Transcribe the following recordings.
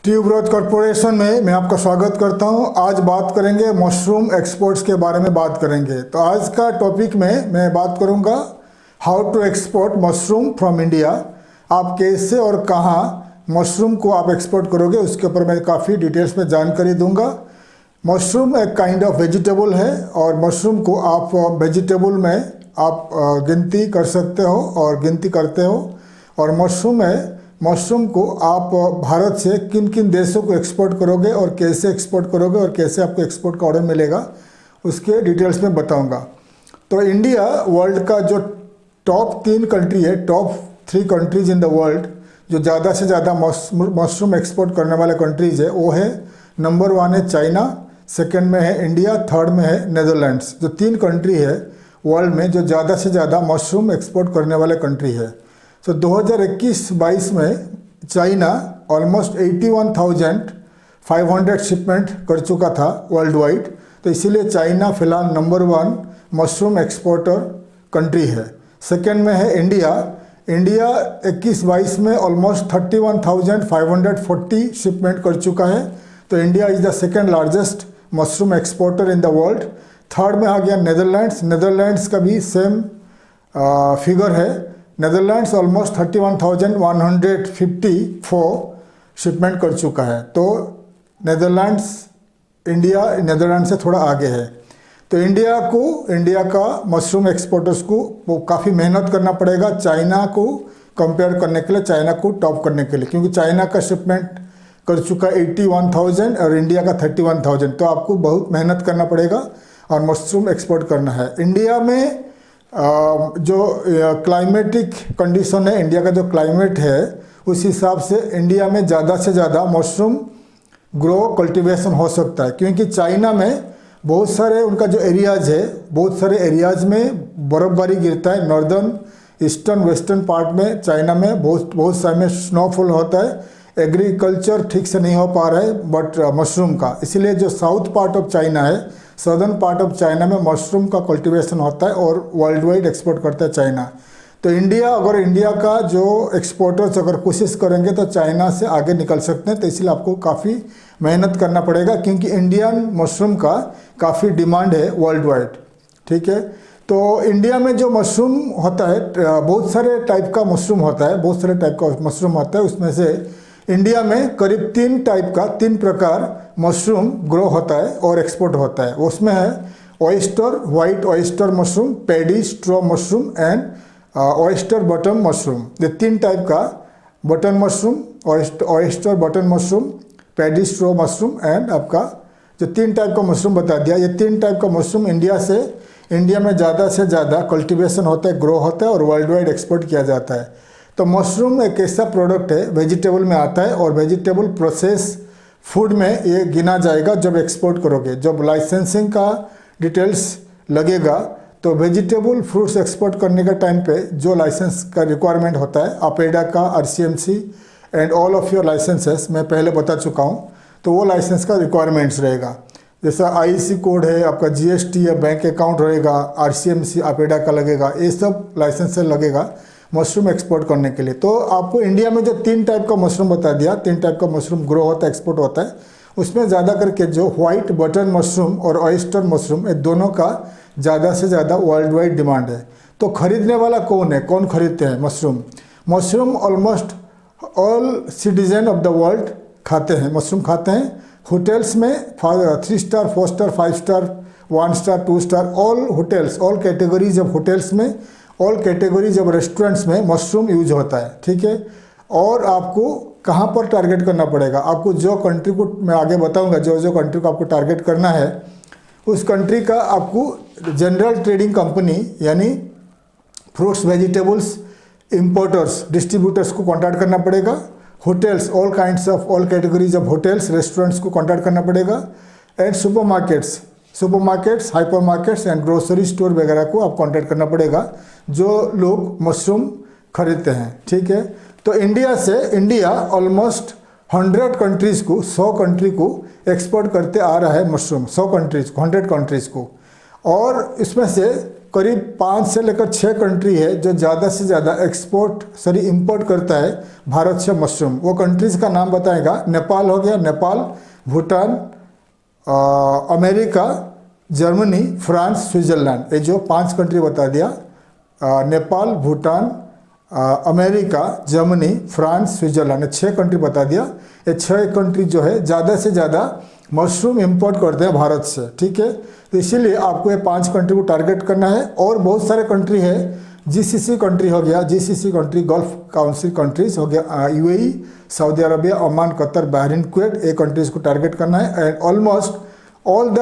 Tuberose corporation में मैं आपका स्वागत करता हूं। आज बात करेंगे मशरूम एक्सपोर्ट्स के बारे में बात करेंगे। तो आज का टॉपिक में मैं बात करूंगा how to export mushroom from India. आप कैसे और कहां मशरूम को आप एक्सपोर्ट करोगे उसके ऊपर मैं काफ़ी डिटेल्स में जानकारी दूंगा। मशरूम एक काइंड ऑफ वेजिटेबल है और मशरूम को आप वेजिटेबल में आप गिनती कर सकते हो और गिनती करते हो। और मशरूम को आप भारत से किन किन देशों को एक्सपोर्ट करोगे और कैसे एक्सपोर्ट करोगे और कैसे आपको एक्सपोर्ट का ऑर्डर मिलेगा उसके डिटेल्स में बताऊंगा। तो इंडिया वर्ल्ड का जो टॉप 3 कंट्री है, top 3 countries in the world जो ज़्यादा से ज़्यादा मशरूम एक्सपोर्ट करने वाले कंट्रीज है वो है नंबर 1 है चाइना, सेकेंड में है इंडिया, थर्ड में है नेदरलैंड्स। जो 3 कंट्री है वर्ल्ड में जो ज़्यादा से ज़्यादा मशरूम एक्सपोर्ट करने वाले कंट्री है। तो 2021-22 में चाइना ऑलमोस्ट 81,500 शिपमेंट कर चुका था वर्ल्ड वाइड। तो इसीलिए चाइना फिलहाल नंबर 1 मशरूम एक्सपोर्टर कंट्री है। सेकेंड में है इंडिया 21-22 में ऑलमोस्ट 31,540 शिपमेंट कर चुका है। तो India is the second largest mushroom exporter in the world. Third में आ गया नेदरलैंड्स का भी सेम फिगर है। नेदरलैंड्स ऑलमोस्ट 31,154 शिपमेंट कर चुका है। तो नेदरलैंड्स से थोड़ा आगे है। तो इंडिया का मशरूम एक्सपोर्टर्स को काफ़ी मेहनत करना पड़ेगा चाइना को कंपेयर करने के लिए, चाइना को टॉप करने के लिए, क्योंकि चाइना का शिपमेंट कर चुका 81,000 और इंडिया का 31,000। तो आपको बहुत मेहनत करना पड़ेगा और मशरूम एक्सपोर्ट करना है। इंडिया में जो क्लाइमेटिक कंडीशन है, इंडिया का जो क्लाइमेट है उस हिसाब से इंडिया में ज़्यादा से ज़्यादा मशरूम ग्रो कल्टीवेशन हो सकता है, क्योंकि चाइना में बहुत सारे उनका जो एरियाज़ है, बहुत सारे एरियाज़ में बर्फ़बारी गिरता है। नॉर्दर्न, ईस्टर्न, वेस्टर्न पार्ट में चाइना में बहुत सारे में स्नोफॉल होता है। एग्रीकल्चर ठीक से नहीं हो पा रहा है बट मशरूम का, इसीलिए जो साउथ पार्ट ऑफ चाइना है, सदर्न पार्ट ऑफ चाइना में मशरूम का कल्टीवेशन होता है और वर्ल्ड वाइड एक्सपोर्ट करता है चाइना। तो इंडिया का जो एक्सपोर्टर्स अगर कोशिश करेंगे तो चाइना से आगे निकल सकते हैं। तो इसलिए आपको काफ़ी मेहनत करना पड़ेगा, क्योंकि इंडियन मशरूम का काफ़ी डिमांड है वर्ल्ड वाइड। ठीक है, तो इंडिया में जो मशरूम होता है बहुत सारे टाइप का मशरूम होता है। उसमें से इंडिया में करीब 3 प्रकार मशरूम ग्रो होता है और एक्सपोर्ट होता है। उसमें है oyster, white oyster mushroom, paddy straw mushroom and oyster button mushroom. ये 3 टाइप का button mushroom, oyster button mushroom, paddy straw mushroom and आपका जो 3 टाइप का मशरूम बता दिया। ये 3 टाइप का मशरूम इंडिया में ज़्यादा से ज़्यादा कल्टीवेशन होता है, ग्रो होता है और वर्ल्ड वाइड एक्सपोर्ट किया जाता है। तो मशरूम एक ऐसा प्रोडक्ट है, वेजिटेबल में आता है और वेजिटेबल प्रोसेस फूड में ये गिना जाएगा जब एक्सपोर्ट करोगे। जब लाइसेंसिंग का डिटेल्स लगेगा तो वेजिटेबल फ्रूट्स एक्सपोर्ट करने का टाइम पे जो लाइसेंस का रिक्वायरमेंट होता है, अपेडा का, RCMC and all of your licenses मैं पहले बता चुका हूँ। तो वो लाइसेंस का रिक्वायरमेंट्स रहेगा, जैसा IEC कोड है, आपका GST या बैंक अकाउंट रहेगा, RCMC अपेडा का लगेगा, ये सब लाइसेंस से लगेगा मशरूम एक्सपोर्ट करने के लिए। तो आपको इंडिया में जो 3 टाइप का मशरूम बता दिया, 3 टाइप का मशरूम ग्रो होता है, एक्सपोर्ट होता है। उसमें ज़्यादा करके जो वाइट बटन मशरूम और ऑयस्टर मशरूम, ये दोनों का ज़्यादा से ज़्यादा वर्ल्ड वाइड डिमांड है। तो खरीदने वाला कौन है, कौन खरीदते हैं mushroom almost all citizen of the world खाते हैं, मशरूम खाते हैं। होटल्स में 3 star, 4 star, 5 star, 1 star, 2 star, all hotels, all categories of hotels में, ऑल कैटेगरीज ऑफ रेस्टोरेंट्स में मशरूम यूज होता है। ठीक है, और आपको कहाँ पर टारगेट करना पड़ेगा, आपको जो कंट्री को मैं आगे बताऊंगा, जो कंट्री को आपको टारगेट करना है उस कंट्री का आपको जनरल ट्रेडिंग कंपनी यानी फ्रूट्स वेजिटेबल्स इंपोर्टर्स, डिस्ट्रीब्यूटर्स को कॉन्टैक्ट करना पड़ेगा। Hotels, all categories of hotels, restaurants को कॉन्टैक्ट करना पड़ेगा। And supermarkets, हाइपरमार्केट्स and grocery store वगैरह को आप कॉन्टैक्ट करना पड़ेगा जो लोग मशरूम खरीदते हैं। ठीक है, तो इंडिया ऑलमोस्ट 100 कंट्रीज़ को, 100 कंट्री को एक्सपोर्ट करते आ रहा है मशरूम, 100 कंट्रीज़ को, 100 कंट्रीज़ को। और इसमें से करीब 5 से लेकर 6 कंट्री है जो ज़्यादा से ज़्यादा इंपोर्ट करता है भारत से मशरूम। वो कंट्रीज़ का नाम बताएगा। नेपाल हो गया, Nepal, Bhutan, America, Germany, France, Switzerland, ये जो 5 कंट्री बता दिया। Nepal, Bhutan, America, Germany, France, Switzerland, 6 country बता दिया। ये 6 कंट्री जो है ज़्यादा से ज़्यादा मशरूम इंपोर्ट करते हैं भारत से, ठीक है। तो इसीलिए आपको ये 5 कंट्री को टारगेट करना है। और बहुत सारे कंट्री है, जीसीसी कंट्री हो गया, GCC country gulf council countries हो गया, UAE, Saudi Arabia, Oman, Qatar, Bahrain, Kuwait, ये कंट्रीज़ को टारगेट करना है। And almost all the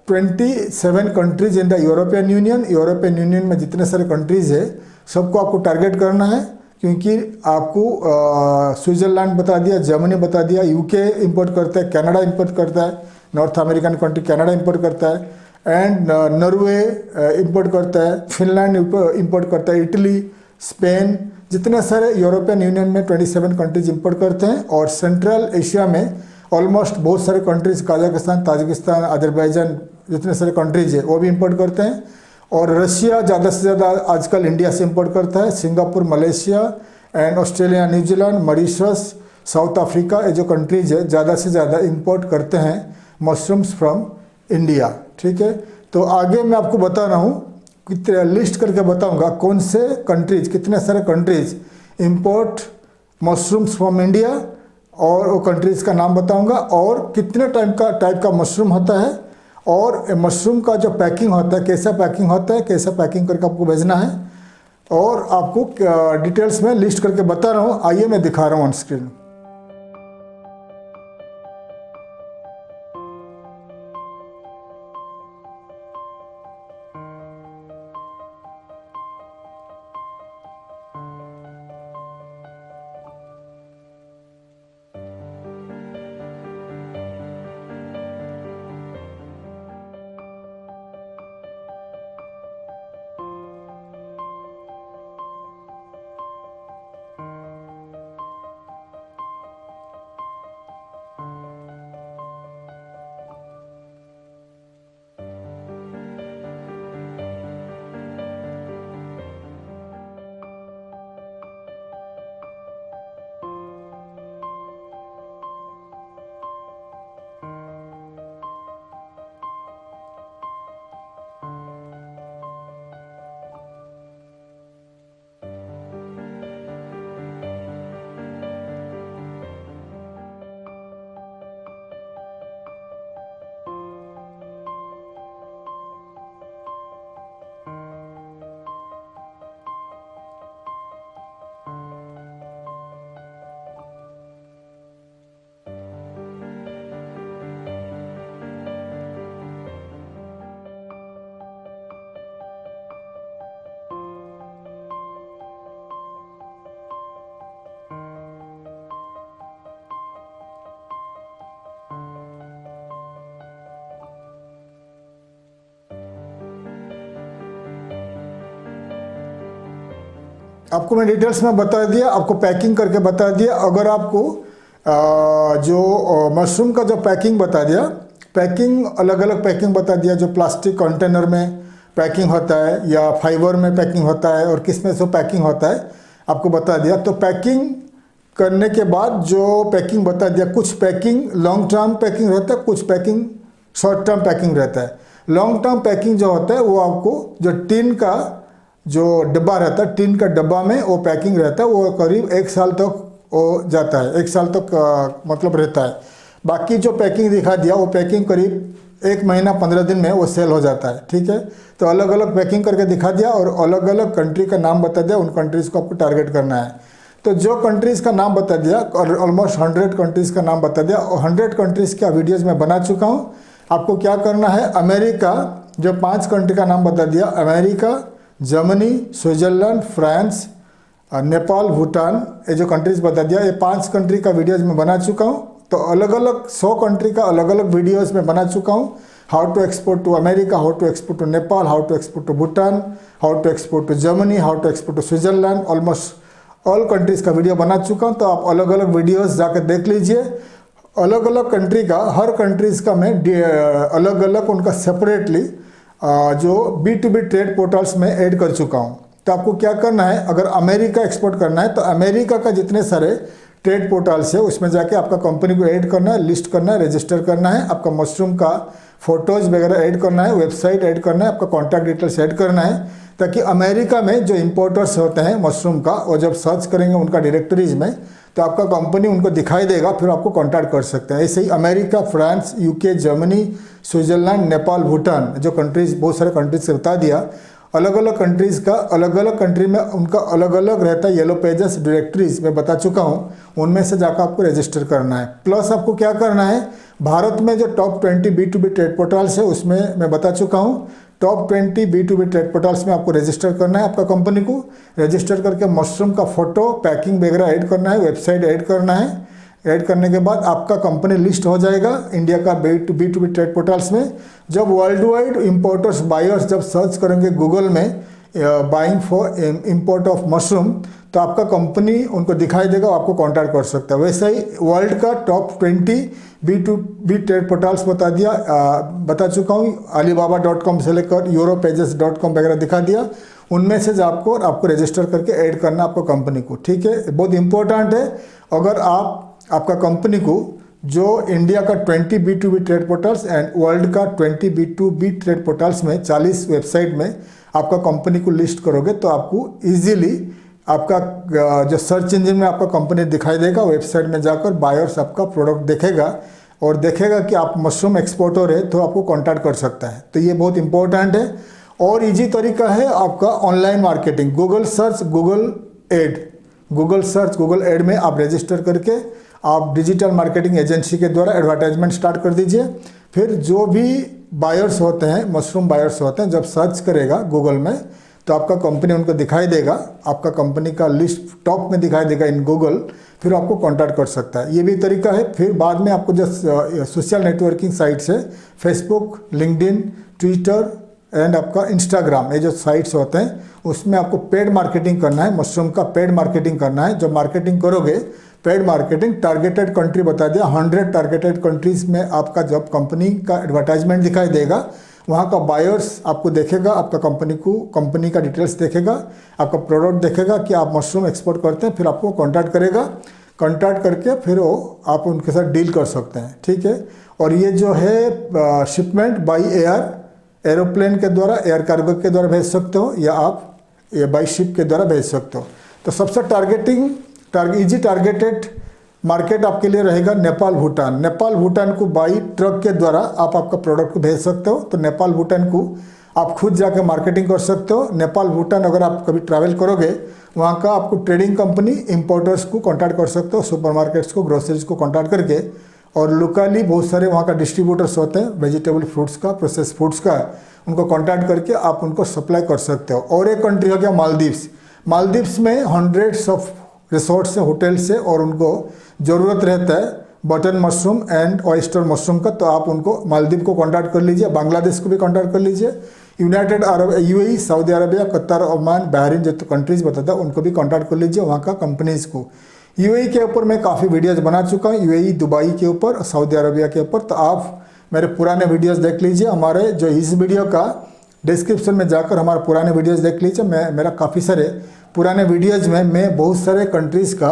27 countries in the European union में जितने सारे कंट्रीज़ है सबको आपको टारगेट करना है, क्योंकि आपको स्विट्ज़रलैंड बता दिया, जर्मनी बता दिया, यूके इंपोर्ट करता है, कनाडा इंपोर्ट करता है, north American country Canada import करता है, एंड नॉर्वे इंपोर्ट करता है, फिनलैंड इंपोर्ट करता है, इटली, स्पेन, जितने सारे यूरोपियन यूनियन में 27 कंट्रीज इंपोर्ट करते हैं। और सेंट्रल एशिया में ऑलमोस्ट बहुत सारे कंट्रीज, कजाकिस्तान, ताजिकिस्तान, अजरबैजान, जितने सारे कंट्रीज है वो भी इंपोर्ट करते हैं। और रशिया ज़्यादा से ज़्यादा आजकल इंडिया से इंपोर्ट करता है, Singapore, Malaysia and Australia, New Zealand, Mauritius, south Africa, ये जो कंट्रीज है ज़्यादा से ज़्यादा इंपोर्ट करते हैं मशरूम्स फ्रॉम इंडिया, ठीक है। तो आगे मैं आपको बता रहा हूँ, लिस्ट करके बताऊँगा कौन से कंट्रीज, कितने सारे countries import mushrooms from India, और वो कंट्रीज़ का नाम बताऊँगा, और कितने टाइप का मशरूम होता है, और मशरूम का जो पैकिंग होता है कैसा पैकिंग होता है, कैसा पैकिंग करके आपको भेजना है, और आपको डिटेल्स में लिस्ट करके बता रहा हूँ। आइए मैं दिखा रहा हूँ ऑन स्क्रीन। आपको मैं डिटेल्स में बता दिया, आपको पैकिंग करके बता दिया। अगर आपको जो मशरूम का जो पैकिंग बता दिया, पैकिंग अलग अलग पैकिंग बता दिया, जो प्लास्टिक कंटेनर में पैकिंग होता है या फाइबर में पैकिंग होता है और किस में से पैकिंग होता है आपको बता दिया। तो पैकिंग करने के बाद जो पैकिंग बता दिया, कुछ पैकिंग लॉन्ग टर्म पैकिंग रहता है, कुछ पैकिंग शॉर्ट टर्म पैकिंग रहता है। लॉन्ग टर्म पैकिंग जो होता है वो आपको जो टिन का जो डब्बा रहता है, टिन का डब्बा में वो पैकिंग रहता है, वो करीब 1 साल तक वो जाता है, 1 साल तक मतलब रहता है। बाकी जो पैकिंग दिखा दिया वो पैकिंग करीब 1 महीना 15 दिन में वो सेल हो जाता है, ठीक है। तो अलग अलग पैकिंग करके दिखा दिया और अलग अलग कंट्री का नाम बता दिया, उन कंट्रीज़ को आपको टारगेट करना है। तो जो कंट्रीज़ का नाम बता दिया और ऑलमोस्ट 100 कंट्रीज़ का नाम बता दिया और 100 कंट्रीज़ का वीडियोज़ में बना चुका हूँ। आपको क्या करना है, अमेरिका जो 5 कंट्री का नाम बता दिया, America, Germany, Switzerland, France, Nepal, Bhutan, ये जो कंट्रीज़ बता दिया, ये 5 कंट्री का वीडियोज़ में बना चुका हूँ। तो अलग अलग 100 कंट्री का अलग अलग वीडियोज़ में बना चुका हूँ। How to export to America, how to export to Nepal, how to export to Bhutan, how to export to Germany, how to export to Switzerland, almost all countries का वीडियो बना चुका हूँ। तो आप अलग अलग वीडियोज़ जाकर देख लीजिए। अलग अलग कंट्री का, हर कंट्रीज़ का मैं अलग अलग उनका सेपरेटली जो B2B ट्रेड पोर्टल्स में ऐड कर चुका हूँ। तो आपको क्या करना है, अगर अमेरिका एक्सपोर्ट करना है तो अमेरिका का जितने सारे ट्रेड पोर्टल्स है उसमें जाके आपका कंपनी को ऐड करना है, लिस्ट करना है, रजिस्टर करना है, आपका मशरूम का फोटोज़ वगैरह ऐड करना है, वेबसाइट ऐड करना है, आपका कॉन्टैक्ट डिटेल्स ऐड करना है, ताकि अमेरिका में जो इंपोर्टर्स होते हैं मशरूम का, वो जब सर्च करेंगे उनका डायरेक्टरीज में तो आपका कंपनी उनको दिखाई देगा, फिर आपको कॉन्टैक्ट कर सकते हैं। ऐसे ही America, France, UK, Germany, Switzerland, Nepal, Bhutan, जो कंट्रीज़ बहुत सारे कंट्रीज से बता दिया, अलग अलग कंट्रीज़ का अलग अलग कंट्री में उनका अलग अलग रहता है येलो पेजेस डायरेक्टरीज में बता चुका हूँ, उनमें से जाकर आपको रजिस्टर करना है। प्लस आपको क्या करना है, भारत में जो टॉप 20 B2B ट्रेड पोर्टल्स है उसमें मैं बता चुका हूँ, टॉप 20 B2B ट्रेड पोर्टल्स में आपको रजिस्टर करना है। आपका कंपनी को रजिस्टर करके मशरूम का फोटो, पैकिंग वगैरह ऐड करना है, वेबसाइट ऐड करना है। ऐड करने के बाद आपका कंपनी लिस्ट हो जाएगा इंडिया का B2B ट्रेड पोर्टल्स में। जब वर्ल्ड वाइड इम्पोर्टर्स, बायर्स जब सर्च करेंगे गूगल में buying for import of mushroom, तो आपका कंपनी उनको दिखाई देगा, आपको कॉन्टैक्ट कर सकता है। वैसे ही वर्ल्ड का टॉप 20 B2B ट्रेड पोर्टल्स बता चुका हूँ, alibaba.com से लेकर europages.com वगैरह दिखा दिया, उनमें से आपको रजिस्टर करके ऐड करना आपको कंपनी को। ठीक है, बहुत इंपॉर्टेंट है। अगर आपका कंपनी को जो इंडिया का 20 B2B trade portals and world का 20 B2B ट्रेड पोर्टल्स में 40 वेबसाइट में आपका कंपनी को लिस्ट करोगे तो आपको इजीली आपका जो सर्च इंजन में आपका कंपनी दिखाई देगा, वेबसाइट में जाकर बायर्स आपका प्रोडक्ट देखेगा और देखेगा कि आप मशरूम एक्सपोर्टर है तो आपको कॉन्टैक्ट कर सकता है। तो ये बहुत इंपॉर्टेंट है। और इजी तरीका है आपका online marketing, Google search, Google ad में आप रजिस्टर करके आप डिजिटल मार्केटिंग एजेंसी के द्वारा एडवर्टाइजमेंट स्टार्ट कर दीजिए। फिर जो भी बायर्स होते हैं, मशरूम बायर्स होते हैं, जब सर्च करेगा गूगल में तो आपका कंपनी उनको दिखाई देगा, आपका कंपनी का लिस्ट टॉप में दिखाई देगा इन गूगल, फिर आपको कांटेक्ट कर सकता है। ये भी तरीका है। फिर बाद में आपको जो सोशल नेटवर्किंग साइट्स है, फेसबुक, लिंक्डइन, ट्विटर एंड आपका इंस्टाग्राम, ये जो साइट्स होते हैं उसमें आपको पेड मार्केटिंग करना है, मशरूम का पेड मार्केटिंग करना है। जब मार्केटिंग करोगे, पेड मार्केटिंग टारगेटेड कंट्री बता दिया, 100 टारगेटेड कंट्रीज में आपका जब कंपनी का एडवर्टाइजमेंट दिखाई देगा, वहाँ का बायर्स आपको देखेगा, आपका कंपनी का डिटेल्स देखेगा, आपका प्रोडक्ट देखेगा कि आप मशरूम एक्सपोर्ट करते हैं, फिर आपको कांटेक्ट करेगा। कांटेक्ट करके फिर वो आप उनके साथ डील कर सकते हैं। ठीक है। और ये जो है शिपमेंट बाई एयर, एरोप्लेन के द्वारा, एयर कार्गो के द्वारा भेज सकते हो, या आप ये बाई शिप के द्वारा भेज सकते हो। तो सबसे इजी टारगेटेड मार्केट आपके लिए रहेगा नेपाल भूटान को बाई ट्रक के द्वारा आप आपका प्रोडक्ट को भेज सकते हो। तो नेपाल भूटान को आप खुद जाके मार्केटिंग कर सकते हो। नेपाल भूटान अगर आप कभी ट्रैवल करोगे, वहाँ का आपको ट्रेडिंग कंपनी, इंपोर्टर्स को कांटेक्ट कर सकते हो, सुपरमार्केट्स को, ग्रोसरीज को कांटेक्ट करके, और लोकली बहुत सारे वहाँ का डिस्ट्रीब्यूटर्स होते हैं वेजिटेबल फ्रूट्स का, प्रोसेस फूड्स का, उनको कांटेक्ट करके आप उनको सप्लाई कर सकते हो। और एक कंट्री हो गया मालदीव्स में हंड्रेड्स ऑफ रिसोर्ट्स है, होटल्स है, और उनको ज़रूरत रहता है button mushroom and oyster mushroom का, तो आप उनको मालदीव को कांटेक्ट कर लीजिए। बांग्लादेश को भी कांटेक्ट कर लीजिए। United Arab, UAE, Saudi Arabia, Qatar, Oman, Bahrain, जो तो कंट्रीज़ बताता है उनको भी कांटेक्ट कर लीजिए, वहाँ का कंपनीज़ को। UAE के ऊपर मैं काफ़ी वीडियोज़ बना चुका हूँ, UAE, दुबई के ऊपर, सऊदी अरबिया के ऊपर, तो आप मेरे पुराने वीडियोज़ देख लीजिए। हमारे जो इस वीडियो का डिस्क्रिप्शन में जाकर हमारे पुराने वीडियोज़ देख लीजिए। मेरा काफ़ी सारे पुराने वीडियोज़ में मैं बहुत सारे कंट्रीज़ का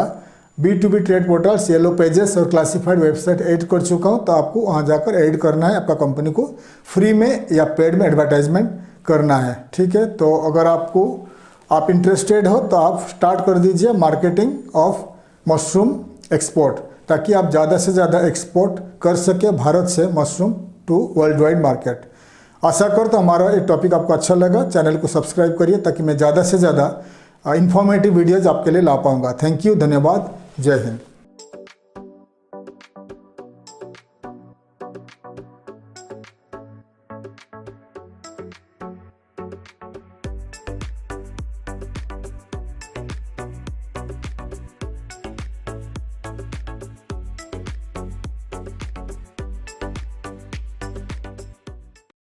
B2B trade portals, yellow pages और क्लासिफाइड वेबसाइट ऐड कर चुका हूं। तो आपको वहां जाकर ऐड करना है, आपका कंपनी को फ्री में या पेड में एडवर्टाइजमेंट करना है। ठीक है। तो अगर आप इंटरेस्टेड हो तो आप स्टार्ट कर दीजिए मार्केटिंग ऑफ मशरूम एक्सपोर्ट, ताकि आप ज़्यादा से ज़्यादा एक्सपोर्ट कर सके भारत से mushroom to world wide market. आशा करता हूँ हमारा ये टॉपिक आपको अच्छा लगा। चैनल को सब्सक्राइब करिए ताकि मैं ज़्यादा से ज़्यादा इन्फॉर्मेटिव वीडियोज़ आपके लिए ला पाऊँगा। थैंक यू, धन्यवाद, जय हिंद।